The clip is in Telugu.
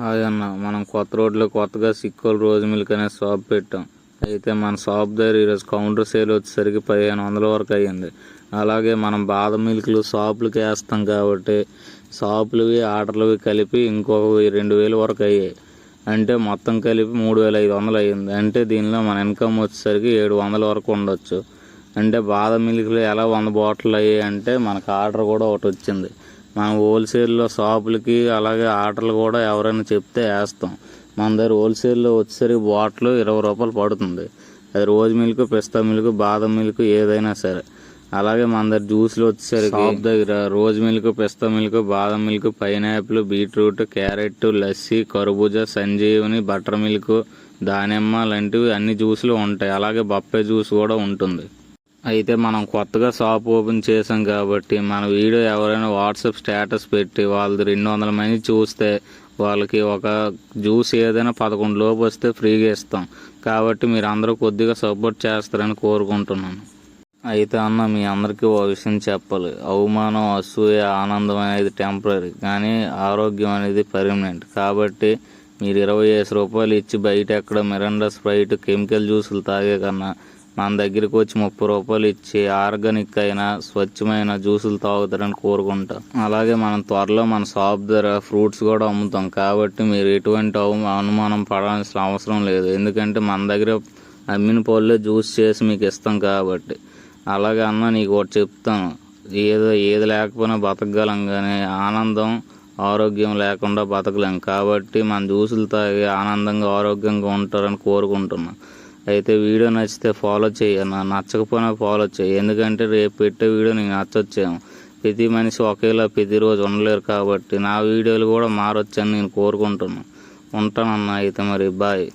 హాయ్ అన్న, మనం కొత్త రోడ్లో కొత్తగా సిక్కోలు రోజు మిల్క్ అనే షాప్ పెట్టాం. అయితే మన షాప్ దగ్గర ఈరోజు కౌంటర్ సేల్ వచ్చేసరికి 1500 వరకు అయ్యింది. అలాగే మనం బాదం మిల్క్లు షాపులకి వేస్తాం కాబట్టి షాపులవి ఆర్డర్లవి కలిపి ఇంకొక 2000 వరకు అయ్యాయి. అంటే మొత్తం కలిపి 3500 అయ్యింది. అంటే దీనిలో మన ఇన్కమ్ వచ్చేసరికి 700 వరకు ఉండొచ్చు. అంటే బాదం మిల్క్లు ఎలా 100 బాటిల్ అయ్యాయి అంటే మనకు ఆర్డర్ కూడా ఒకటి వచ్చింది. మనం హోల్సేల్లో షాపులకి అలాగే ఆర్డర్లు కూడా ఎవరైనా చెప్తే వేస్తాం. మన దగ్గర హోల్సేల్లో వచ్చేసరికి బాటిల్ 20 రూపాయలు పడుతుంది. అది రోజ్ మిల్క్, పిస్తా మిల్క్, బాదం మిల్క్ ఏదైనా సరే. అలాగే మన దగ్గర జ్యూస్లు వచ్చేసరికి షాప్ దగ్గర రోజ్ మిల్క్, పిస్తా మిల్క్, బాదం milk, pineapple, beetroot, carrot, lassi, కర్బూజా, సంజీవని, బటర్ మిల్క్, దానిమ్మ లాంటివి అన్ని జ్యూసులు ఉంటాయి. అలాగే బొప్పాయి జ్యూస్ కూడా ఉంటుంది. అయితే మనం కొత్తగా షాప్ ఓపెన్ చేసాం కాబట్టి మన వీడియో ఎవరైనా వాట్సాప్ స్టేటస్ పెట్టి వాళ్ళది 200 మంది చూస్తే వాళ్ళకి ఒక జ్యూస్ ఏదైనా 11 లోపు వస్తే ఫ్రీగా ఇస్తాం. కాబట్టి మీరు అందరూ కొద్దిగా సపోర్ట్ చేస్తారని కోరుకుంటున్నాను. అయితే అన్న, మీ అందరికీ ఓ విషయం చెప్పాలి. అవమానం, అసూయ, ఆనందం అనేది టెంపరీ, కానీ ఆరోగ్యం అనేది పర్మనెంట్. కాబట్టి మీరు 25 రూపాయలు ఇచ్చి బయట ఎక్కడ మిరాండా, స్ప్రైట్, కెమికల్ జ్యూసులు తాగే కన్నా మన దగ్గరికి వచ్చి 30 రూపాయలు ఇచ్చి ఆర్గానిక్ అయిన స్వచ్ఛమైన జ్యూసులు తాగుతారని కోరుకుంటాం. అలాగే మనం త్వరలో మన షాప్ దగ్గర ఫ్రూట్స్ కూడా అమ్ముతాం. కాబట్టి మీరు ఎటువంటి అనుమానం పడాల్సిన అవసరం లేదు. ఎందుకంటే మన దగ్గర అమ్మిన పళ్ళే జ్యూస్ చేసి మీకు ఇస్తాం కాబట్టి. అలాగే అన్న, నీకు ఒకటి చెప్తాను, ఏది లేకపోయినా బతకగలం, కానీ ఆనందం, ఆరోగ్యం లేకుండా బతకలేం. కాబట్టి మన జ్యూసులు తాగి ఆనందంగా ఆరోగ్యంగా ఉంటారని కోరుకుంటున్నాం. అయితే వీడియో నచ్చితే ఫాలో చేయను, నచ్చకపోయినా ఫాలో చేయి. ఎందుకంటే రేపు పెట్టే వీడియో నీకు నచ్చొచ్చేమో. ప్రతి మనిషి ఒకేలా ప్రతిరోజు ఉండలేరు కాబట్టి నా వీడియోలు కూడా మారొచ్చని నేను కోరుకుంటున్నాను. ఉంటానన్నా, అయితే మరి బాయ్.